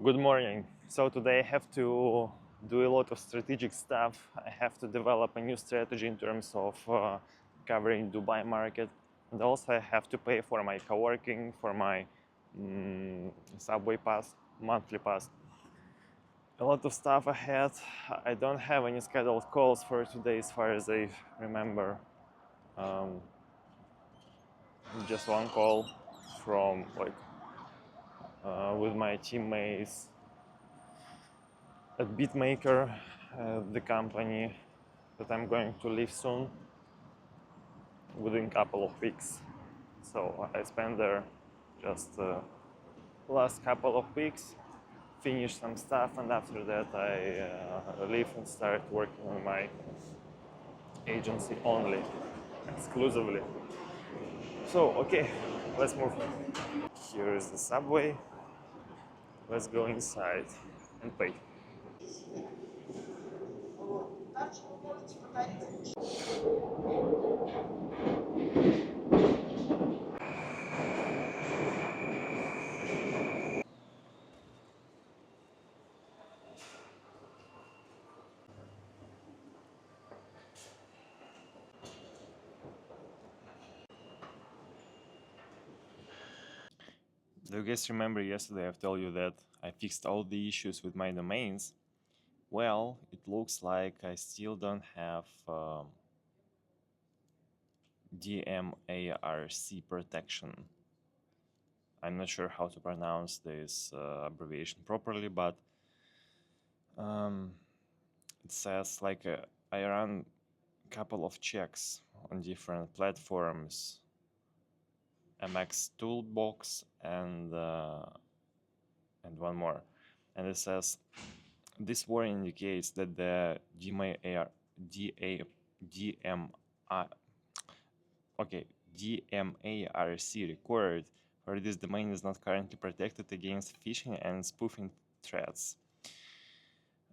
Good morning. So today I have to do a lot of strategic stuff. I have to develop a new strategy in terms of covering Dubai market, and also I have to pay for my co-working, for my subway pass, monthly pass. A lot of stuff ahead. I don't have any scheduled calls for today as far as I remember. Um, just one call from with my teammates at Beatmaker, the company that I'm going to leave soon, within a couple of weeks. So I spent there just last couple of weeks, finish some stuff, and after that I leave and start working on my agency only, exclusively. So okay, let's move. Here is the subway. Let's go inside and pay. Do you guys remember yesterday I've told you that I fixed all the issues with my domains? Well, it looks like I still don't have DMARC protection. I'm not sure how to pronounce this abbreviation properly, but it says I ran a couple of checks on different platforms, MX Toolbox and one more, and it says this warning indicates that the DMARC required for this domain is not currently protected against phishing and spoofing threats.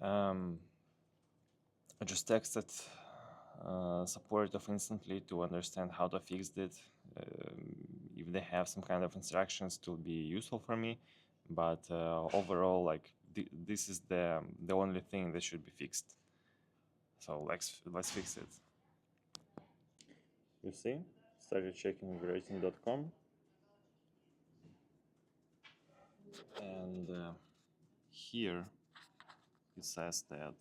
I just texted support of instantly to understand how to fix it. If they have some kind of instructions, it will be useful for me. But overall, this is the only thing that should be fixed. So let's fix it. You see, started checking Veretin.com, and here it says that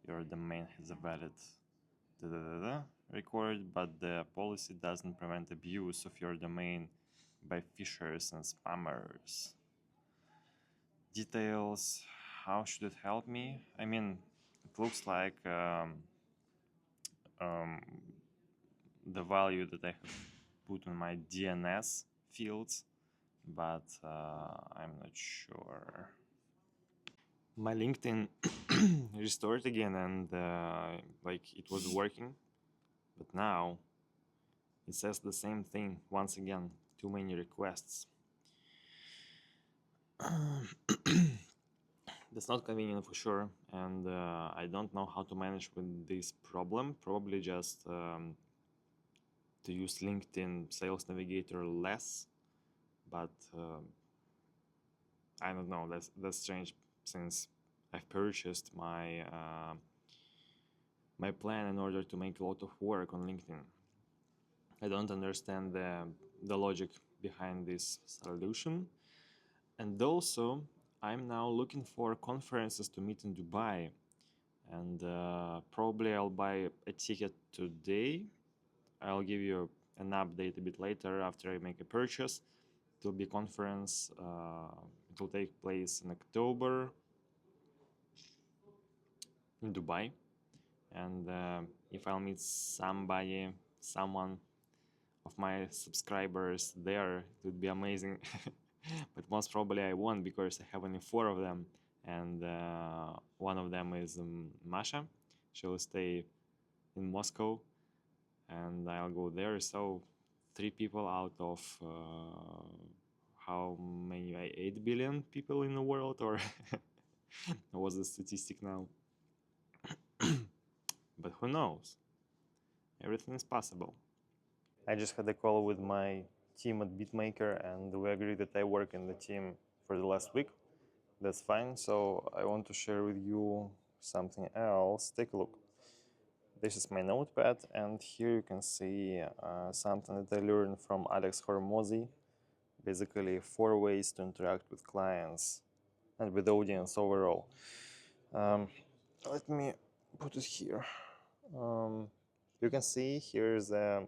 your domain has a valid record, but the policy doesn't prevent abuse of your domain by phishers and spammers. Details, how should it help me? I mean, it looks like the value that I have put on my DNS fields, but I'm not sure. My LinkedIn restored again, and it was working, but now it says the same thing once again. Too many requests. That's not convenient for sure, and I don't know how to manage with this problem. Probably just to use LinkedIn Sales Navigator less, but I don't know. That's strange since I've purchased my my plan in order to make a lot of work on LinkedIn. I don't understand the logic behind this solution, and also I'm now looking for conferences to meet in Dubai, and probably I'll buy a ticket today. I'll give you an update a bit later after I make a purchase. It will be a conference. It will take place in October in Dubai, and if I'll meet someone of my subscribers there, it would be amazing. But most probably I won't, because I have only 4 of them, and one of them is Masha. She'll stay in Moscow, and I'll go there. So 3 people out of how many? 8 billion people in the world, or what was the statistic now? But who knows? Everything is possible. I just had a call with my team at Beatmaker, and we agreed that I work in the team for the last week. That's fine. So I want to share with you something else. Take a look. This is my notepad, and here you can see something that I learned from Alex Hormozy. Basically, 4 ways to interact with clients and with audience overall. Let me put it here. You can see here's a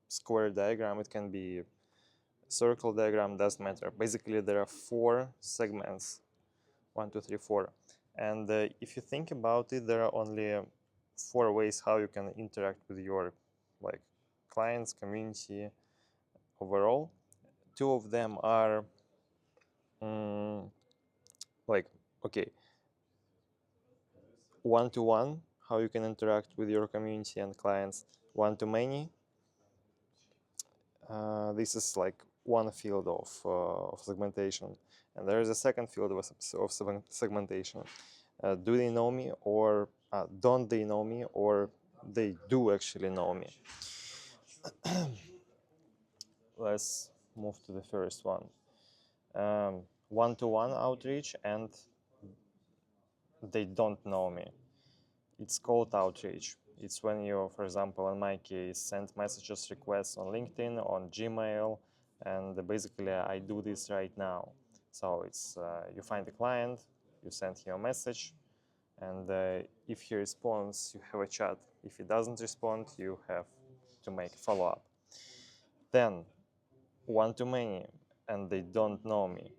square diagram. It can be circle diagram, doesn't matter. Basically, there are 4 segments, 1, 2, 3, 4. And if you think about it, there are only 4 ways how you can interact with your like clients, community overall. 2 of them are like, okay, one-to-one, how you can interact with your community and clients. One-to-many, this is like one field of segmentation. And there is a second field of segmentation. Do they know me, or don't they know me, or they do actually know me? Let's move to the first one. One-to-one outreach and they don't know me. It's called outreach. It's when you, for example, in my case, send messages, requests on LinkedIn, on Gmail, and basically I do this right now. So it's you find a client, you send him a message, and if he responds, you have a chat. If he doesn't respond, you have to make a follow-up. Then one-to-many, and they don't know me.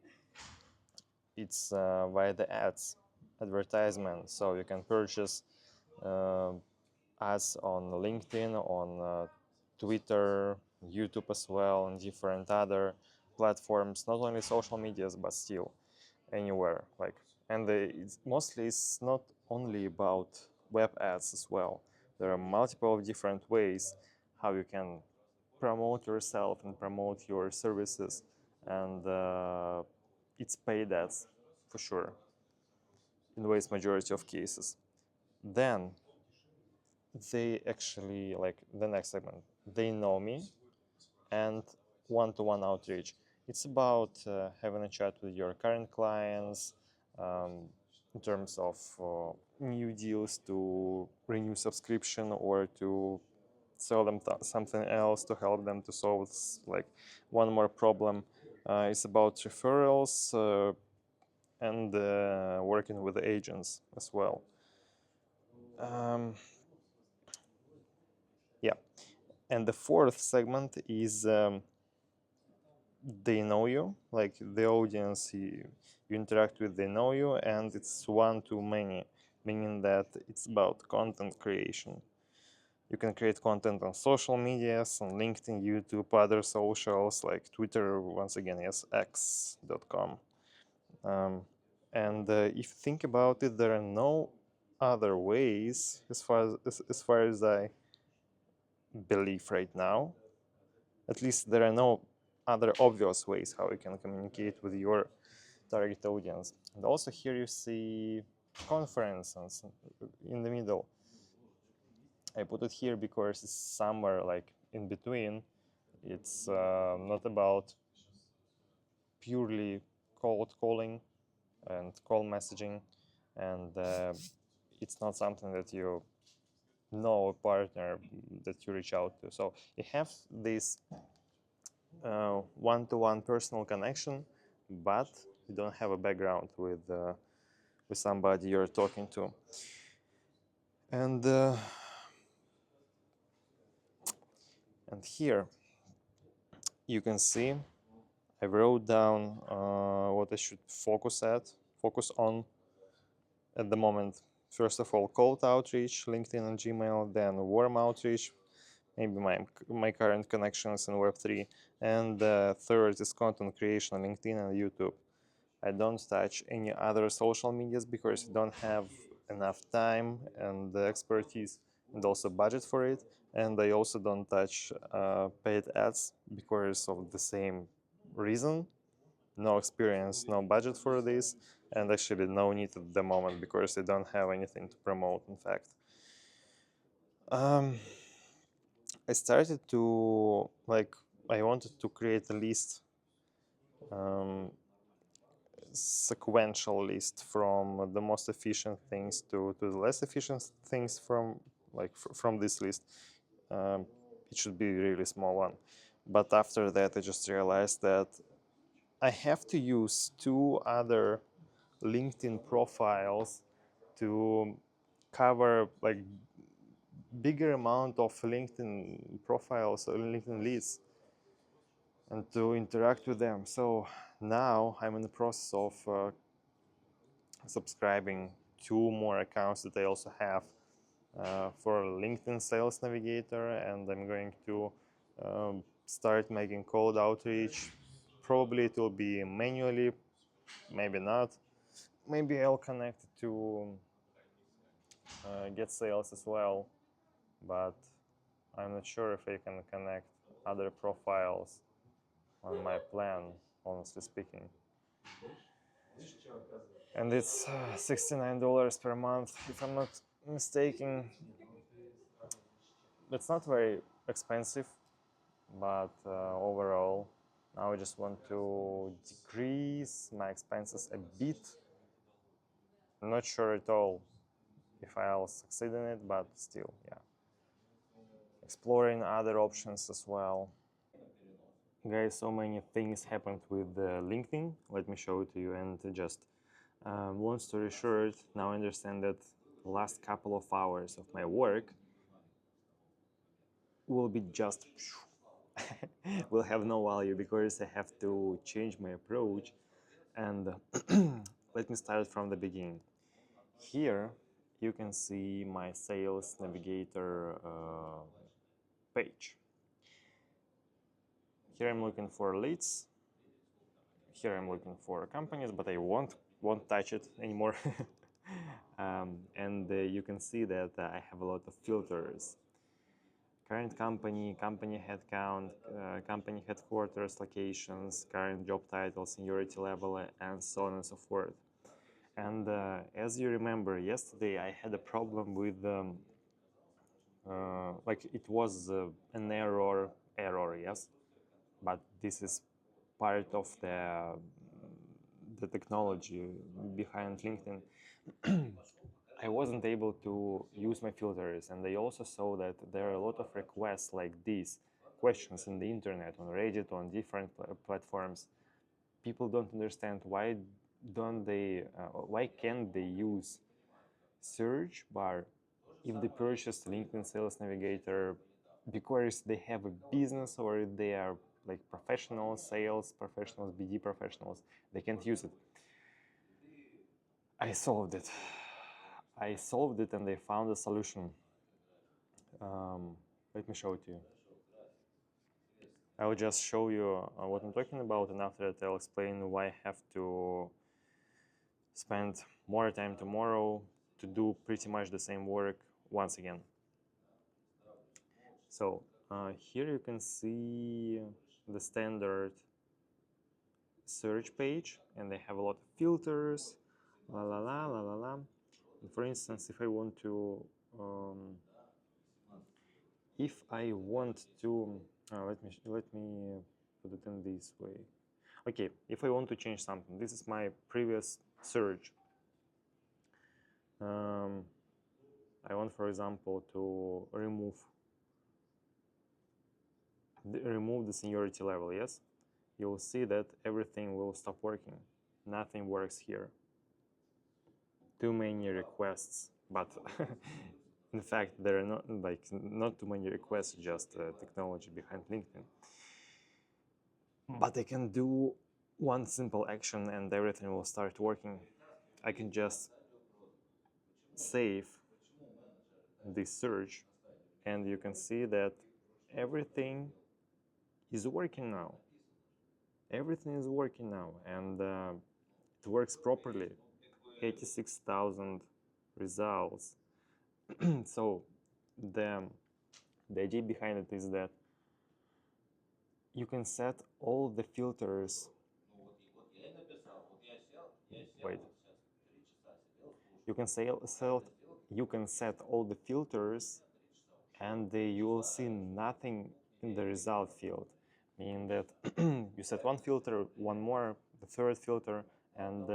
It's via the ads, advertisement. So you can purchase ads on LinkedIn, on Twitter, YouTube as well, and different other platforms. Not only social medias, but still anywhere. Like, and it's not only about web ads as well. There are multiple different ways how you can promote yourself and promote your services, and it's paid ads for sure in the vast majority of cases. Then they actually, like, the next segment, they know me, and one-to-one outreach. It's about having a chat with your current clients in terms of new deals, to renew subscription, or to sell them something else, to help them to solve like one more problem. It's about referrals and working with agents as well. Yeah, and the fourth segment is they know you, like the audience you interact with, they know you, and it's one-to-many, meaning that it's about content creation. You can create content on social medias, on LinkedIn, YouTube, other socials like Twitter, once again, yes, x.com. And if you think about it, there are no other ways, as far as I believe right now. At least there are no other obvious ways how you can communicate with your target audience. And also here you see conferences in the middle. I put it here because it's somewhere like in between. It's not about purely cold calling and call messaging, and it's not something that you know a partner that you reach out to. So you have this one-to-one personal connection, but you don't have a background with somebody you're talking to. And here you can see I wrote down what I should focus on at the moment. First of all, cold outreach, LinkedIn and Gmail, then warm outreach, maybe my current connections in Web3, and third is content creation on LinkedIn and YouTube. I don't touch any other social medias because I don't have enough time and expertise and also budget for it. And I also don't touch paid ads because of the same reason. No experience, no budget for this, and actually no need at the moment because I don't have anything to promote, in fact. I started to, like, I wanted to create a list sequential list from the most efficient things to the less efficient things from from this list. It should be a really small one. But after that, I just realized that I have to use two other LinkedIn profiles to cover like bigger amount of LinkedIn profiles or LinkedIn leads and to interact with them. So now I'm in the process of subscribing two more accounts that I also have for LinkedIn Sales Navigator, and I'm going to start making cold outreach. Probably it will be manually, maybe not. Maybe I'll connect it to Get Sales as well, but I'm not sure if I can connect other profiles on my plan, honestly speaking. And it's $69 per month, if I'm not mistaken. It's not very expensive, but overall, now I just want to decrease my expenses a bit. I'm not sure at all if I'll succeed in it, but still, yeah. Exploring other options as well. Guys, so many things happened with LinkedIn. Let me show it to you, and just long story short, now I understand that the last couple of hours of my work will be just will have no value because I have to change my approach. And let me start from the beginning. Here you can see my Sales Navigator page. Here I'm looking for leads. Here I'm looking for companies, but I won't touch it anymore. And you can see that I have a lot of filters. Current company, company headcount, company headquarters, locations, current job title, seniority level, and so on and so forth. And as you remember, yesterday I had a problem with like it was an error, yes, but this is part of the technology behind LinkedIn. I wasn't able to use my filters, and I also saw that there are a lot of requests like these questions in the internet, on Reddit, on different platforms. People don't understand why why can't they use search bar if they purchase LinkedIn Sales Navigator because they have a business or they are like professional sales professionals, BD professionals. They can't use it. I solved it. And I found a solution. Let me show it to you. I will just show you what I'm talking about, and after that I'll explain why I have to spend more time tomorrow to do pretty much the same work once again. So here you can see the standard search page, and they have a lot of filters, la la la la la la. And for instance, if I want to let me put it in this way. Okay, if I want to change something, this is my previous search. I want, for example, to remove the seniority level, yes? You'll see that everything will stop working. Nothing works here. Too many requests, but in fact, there are not too many requests, just technology behind LinkedIn. But I can do one simple action and everything will start working. I can just save this search, and you can see that everything is working now. Everything is working now, and it works properly. 86,000 results. So the idea behind it is that you can set all the filters. Wait. You can set all the filters, and you will see nothing in the result field, meaning that you set one filter, one more, the third filter, and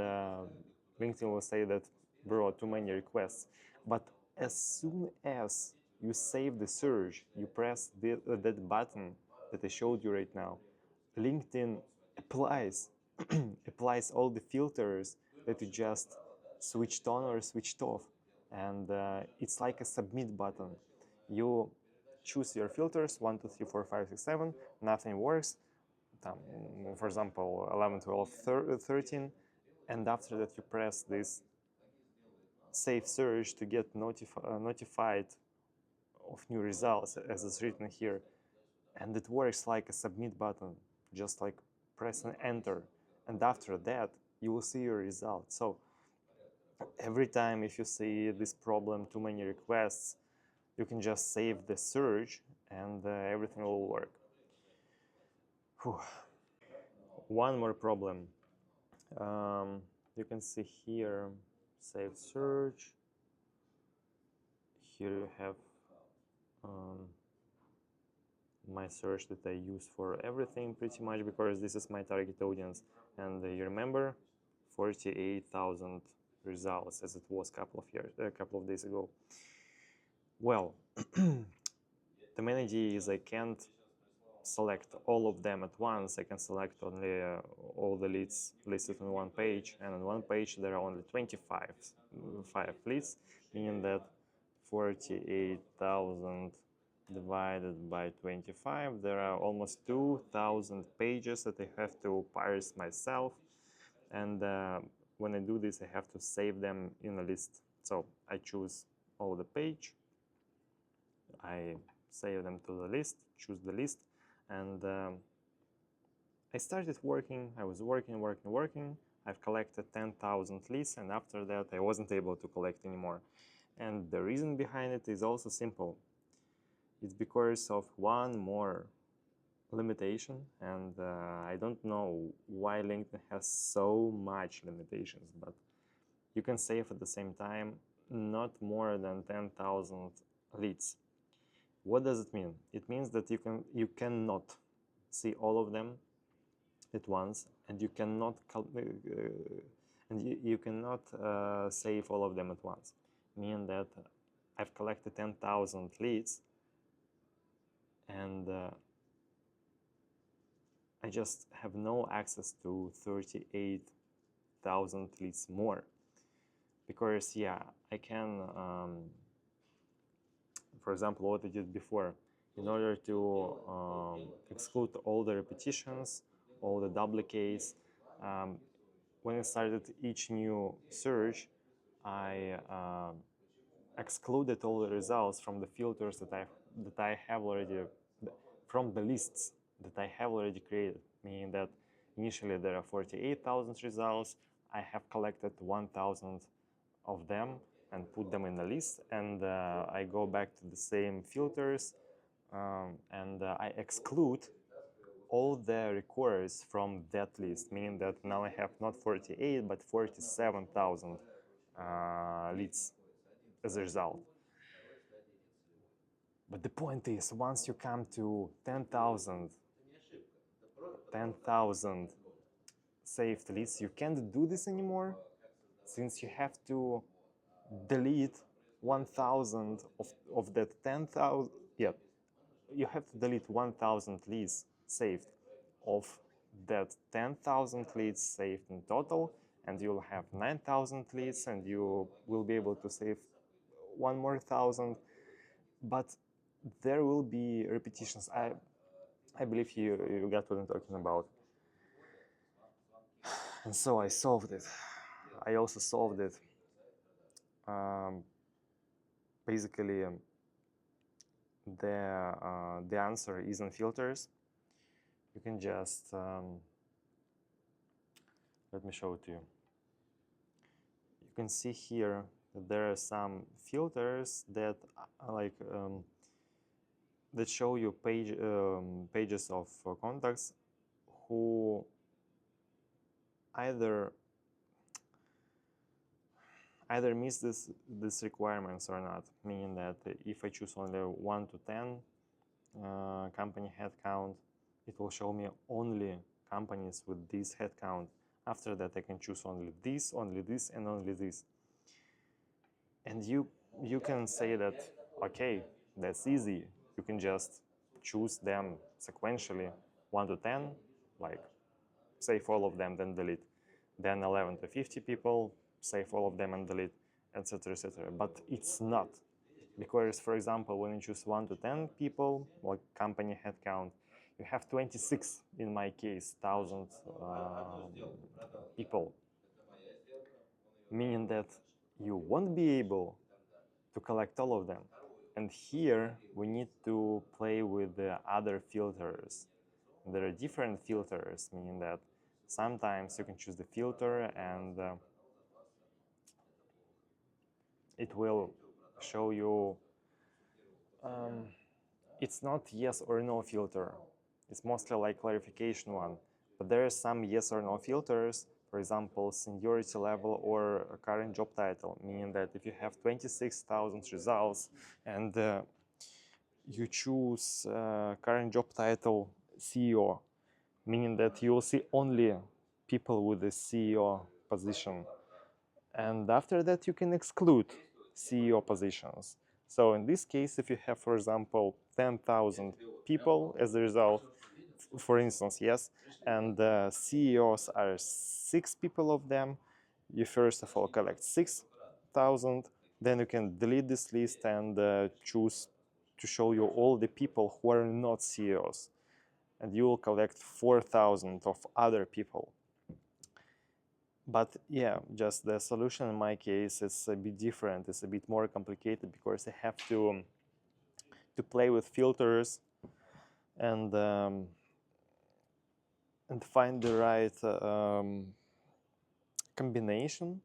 LinkedIn will say that, bro, too many requests. But as soon as you save the search, you press that button that I showed you right now, LinkedIn applies applies all the filters that you just switched on or switched off, and it's like a submit button. You choose your filters 1, 2, 3, 4, 5, 6, 7. Nothing works. For example, 11, 12, 13, and after that you press this save search to get notified of new results, as it's written here, and it works like a submit button. Just like press and enter, and after that you will see your result. So every time if you see this problem, too many requests, you can just save the search and everything will work. Whew. One more problem. You can see here, save search. Here you have my search that I use for everything pretty much, because this is my target audience. And you remember, 48,000 results as it was a couple of days ago. Well, the main idea is I can't select all of them at once. I can select only all the leads listed on one page, and on one page there are only 25 leads, meaning that 48,000 divided by 25, there are almost 2,000 pages that I have to parse myself, and when I do this I have to save them in a list. So I choose all the page, I save them to the list, choose the list, and I started working. I was working. I've collected 10,000 leads, and after that I wasn't able to collect anymore. And the reason behind it is also simple. It's because of one more limitation, and I don't know why LinkedIn has so much limitations, but you can save at the same time not more than 10,000 leads. What does it mean? It means that you cannot see all of them at once, and you cannot save all of them at once. Meaning that I've collected 10,000 leads, and I just have no access to 38,000 leads more. Because yeah, I can, for example, what I did before, in order to exclude all the repetitions, all the duplicates, when I started each new search, I excluded all the results from the filters that I have already, from the lists that I have already created, meaning that initially there are 48,000 results. I have collected 1,000 of them and put them in a list, and I go back to the same filters, and I exclude all the requests from that list, meaning that now I have not 48 but 47,000 leads as a result. But the point is, once you come to 10,000 saved leads, you can't do this anymore, since you have to delete 1,000 of that 10,000. Yeah, you have to delete 1,000 leads saved of that 10,000 leads saved in total, and you'll have 9,000 leads, and you will be able to save one more 1,000. But there will be repetitions. I believe you got what I'm talking about. And so I solved it. I also solved it. Basically, the answer is in filters. You can just let me show it to you. You can see here that there are some filters that that show you pages of contacts who either miss these requirements or not. Meaning that if I choose only 1 to 10 company headcount, it will show me only companies with this headcount. After that, I can choose only this, and only this. And you can say that, okay, that's easy. You can just choose them sequentially, 1 to 10, like save all of them, then delete. Then 11 to 50 people, save all of them and delete, etc., etc. But it's not. Because, for example, when you choose 1 to 10 people, like company headcount, you have 26, in my case, thousand people, meaning that you won't be able to collect all of them. And here we need to play with the other filters. There are different filters, meaning that sometimes you can choose the filter and it will show you, it's not yes or no filter. It's mostly like clarification one. But there are some yes or no filters, for example, seniority level or current job title, meaning that if you have 26,000 results and you choose current job title CEO, meaning that you will see only people with the CEO position. And after that, you can exclude CEO positions. So in this case, if you have, for example, 10,000 people as a result, for instance, yes, and CEOs are 6 people of them, you first of all collect 6,000, then you can delete this list and choose to show you all the people who are not CEOs. And you will collect 4,000 of other people. But yeah, just the solution in my case is a bit different. It's a bit more complicated because I have to play with filters and find the right combination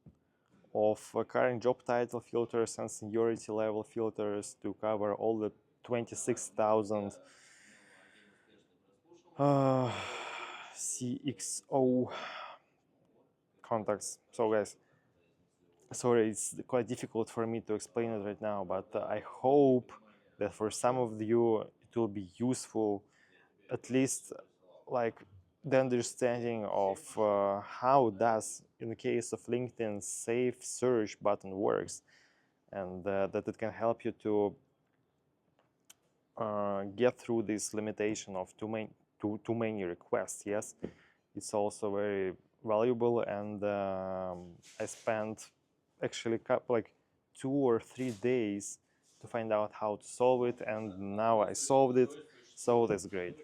of current job title filters and seniority level filters to cover all the 26,000 CXO contacts. So guys, sorry, it's quite difficult for me to explain it right now, but I hope that for some of you it will be useful, at least like the understanding of how does, in the case of LinkedIn, save search button works, and that it can help you to get through this limitation of too many requests. Yes, it's also very valuable, and I spent actually like 2 or 3 days to find out how to solve it, and now I solved it, so that's great.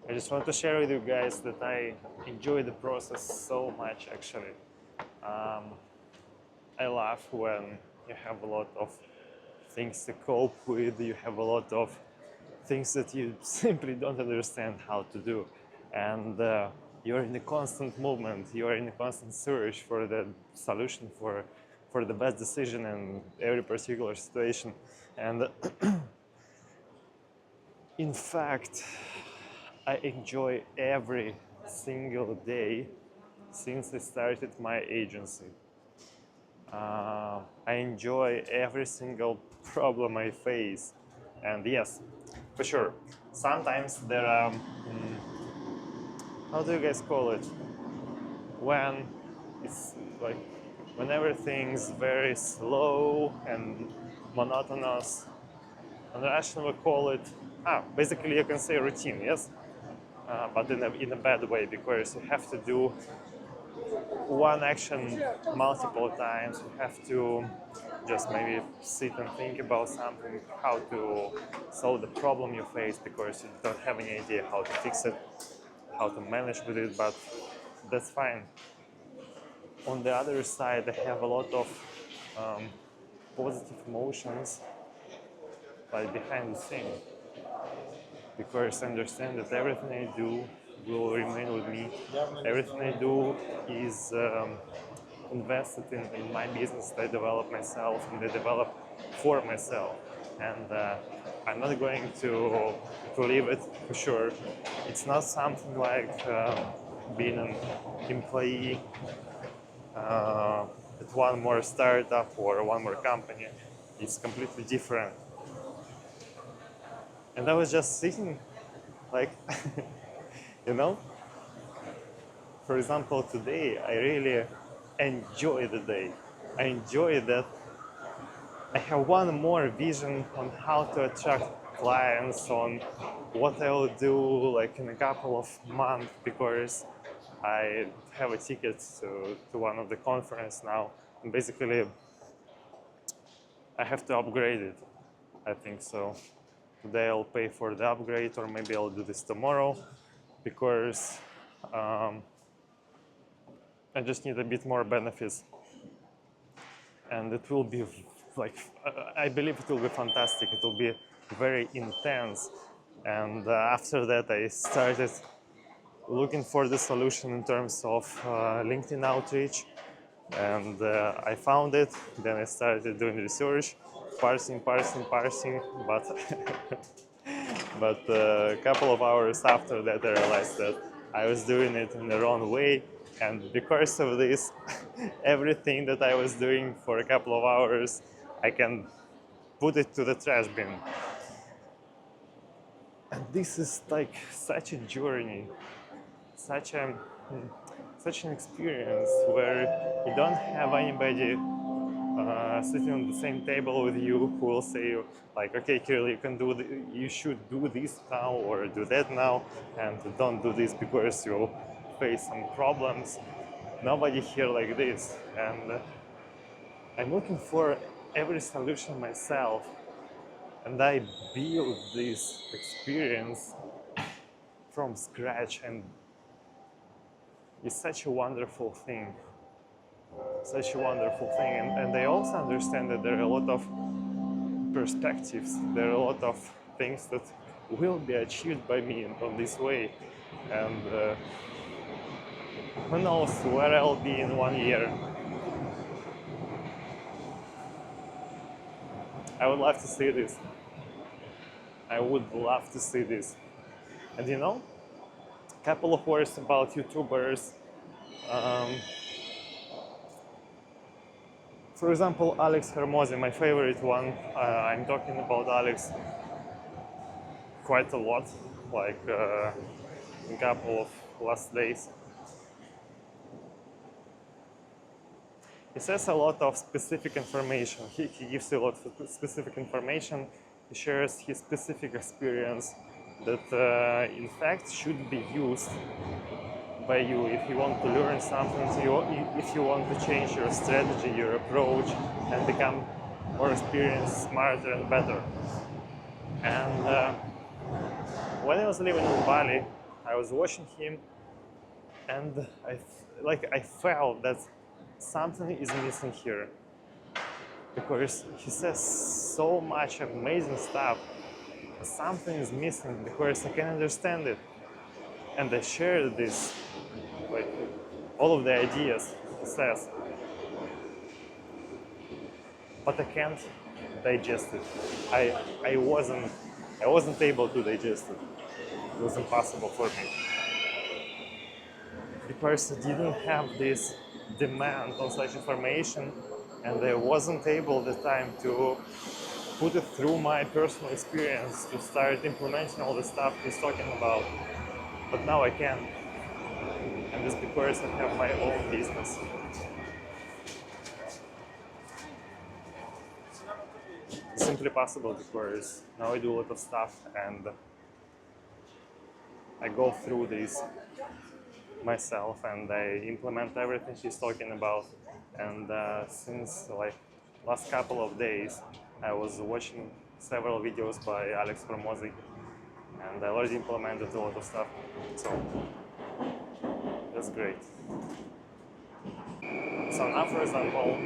I just want to share with you guys that I enjoy the process so much actually. I laugh when you have a lot of things to cope with, you have a lot of things that you simply don't understand how to do, and you're in a constant movement, you're in a constant search for the solution, for the best decision in every particular situation. And in fact, I enjoy every single day since I started my agency. I enjoy every single problem I face. And yes, for sure, sometimes there are, how do you guys call it? When it's like, when everything's very slow and monotonous. And Russian we call it, basically you can say routine, yes? But in a bad way, because you have to do one action multiple times. You have to just maybe sit and think about something, how to solve the problem you face, because you don't have any idea how to fix it, how to manage with it, but that's fine. On the other side, I have a lot of positive emotions like behind the scene, because I understand that everything I do will remain with me. Everything I do is invested in my business that I develop myself and I develop for myself. And I'm not going to leave it for sure. It's not something like being an employee at one more startup or one more company. It's completely different. And I was just sitting like, you know, for example, today I really enjoy the day. I enjoy that I have one more vision on how to attract clients, on what I will do like in a couple of months, because I have a ticket to one of the conference now, and basically I have to upgrade it. I think so. Today I'll pay for the upgrade, or maybe I'll do this tomorrow, because I just need a bit more benefits, and it will be like, I believe it will be fantastic. It will be very intense, and after that I started looking for the solution in terms of LinkedIn outreach, and I found it. Then I started doing research, parsing, but but a couple of hours after that I realized that I was doing it in the wrong way, and because of this, everything that I was doing for a couple of hours, I can put it to the trash bin. And this is like such a journey, such a such an experience where you don't have anybody sitting on the same table with you who will say like, okay, Kirill, you should do this now or do that now, and don't do this because you'll face some problems. Nobody here like this, and I'm looking for every solution myself, and I build this experience from scratch, and it's such a wonderful thing. Such a wonderful thing, and I also understand that there are a lot of perspectives, there are a lot of things that will be achieved by me on this way, and who knows where I'll be in 1 year. I would love to see this. I would love to see this. And you know, a couple of words about YouTubers. For example, Alex Hermosi, my favorite one. I'm talking about Alex quite a lot, like a couple of last days. He says a lot of specific information. He gives you a lot of specific information. He shares his specific experience that, in fact, should be used by you if you want to learn something, if you want to change your strategy, your approach, and become more experienced, smarter, and better. And when I was living in Bali, I was watching him, and I felt that something is missing here, because he says so much amazing stuff. Something is missing because I can understand it, and I share this, like all of the ideas he says, but I can't digest it. I wasn't able to digest it. It was impossible for me, because I didn't have this demand on such information, and I wasn't able at the time to put it through my personal experience to start implementing all the stuff he's talking about. But now I can, and it's because I have my own business. It's simply possible because now I do a lot of stuff, and I go through this myself, and I implement everything he's talking about. And since like last couple of days, I was watching several videos by Alex Hermosi, and I already implemented a lot of stuff. So that's great. So now, for example,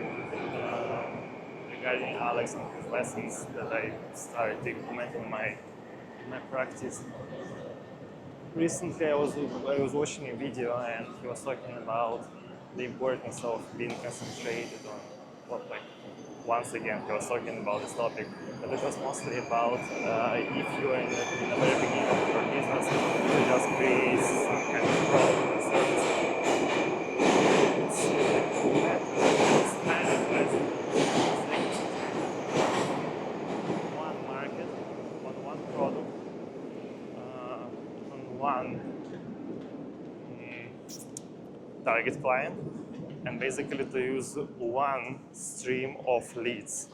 regarding Alex and his lessons that I started implementing in my practice. Recently, I was watching a video, and he was talking about the importance of being concentrated on what, like, once again, he was talking about this topic, but it was mostly about if you are in the very beginning of your business, you just create some kind of product or service. It's kind of present. One market, on one product, on one target client, and basically to use one stream of leads.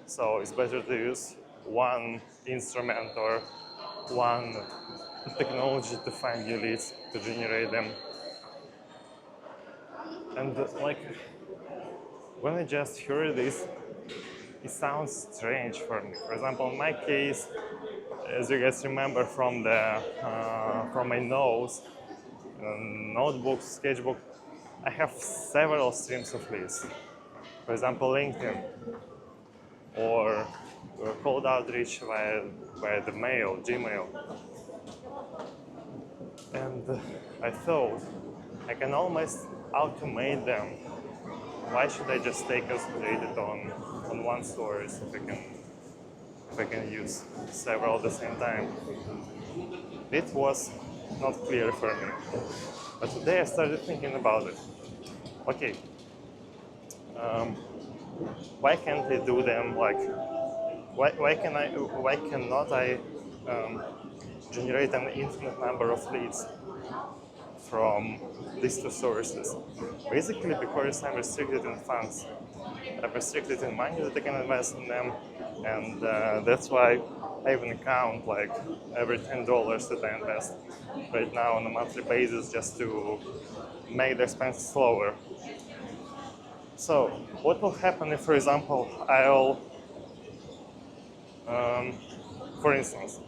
So it's better to use one instrument or one technology to find new leads, to generate them. And like, when I just heard this, it sounds strange for me. For example, in my case, as you guys remember from my notes, notebook, sketchbook, I have several streams of leads. For example, LinkedIn, or cold outreach via the mail, Gmail. And I thought I can almost automate them. Why should I just stay concentrated on one source if I can use several at the same time? It was not clear for me. But today I started thinking about it. Okay, why can't I do them like? Why cannot I generate an infinite number of leads from these two sources? Basically, because I'm restricted in funds. I'm restricted in money that I can invest in them, and that's why I even count like every $10 that I invest right now on a monthly basis, just to make the expenses lower. So, what will happen if, for example, for instance,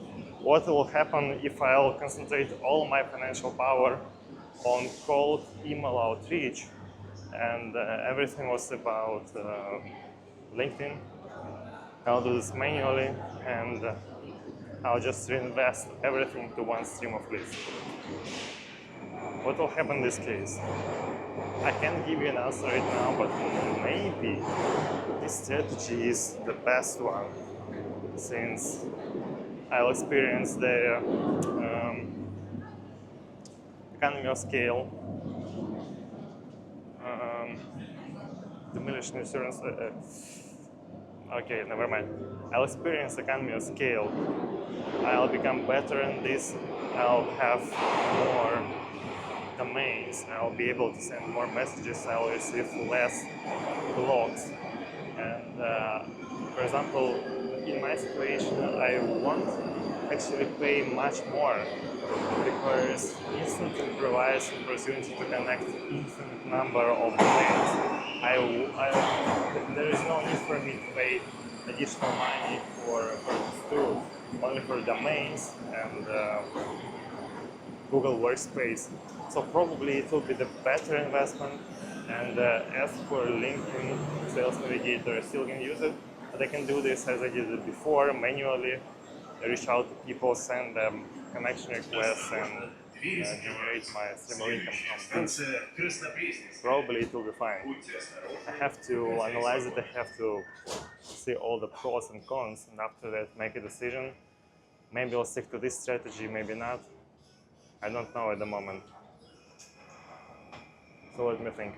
what will happen if I'll concentrate all my financial power on cold email outreach, and everything was about LinkedIn? I'll do this manually, and I'll just reinvest everything to one stream of leads. What will happen in this case? I can't give you an answer right now, but maybe this strategy is the best one, since I'll experience the economy of scale, diminishing returns. Okay, never mind. I'll experience economy of scale. I'll become better in this. I'll have more domains. I'll be able to send more messages. I'll receive less blocks. And for example, in my situation, I won't actually pay much more, because instantly provides the opportunity to connect infinite number of domains. There is no need for me to pay additional money for this tool, only for domains and Google Workspace. So probably it will be the better investment. And as for LinkedIn Sales Navigator, I still can use it, but I can do this as I did it before, manually. Reach out to people, send them connection requests, and generate my stream of income from this. Probably it will be fine. I have to analyze it, I have to see all the pros and cons, and after that make a decision. Maybe I'll stick to this strategy, maybe not. I don't know at the moment. So let me think.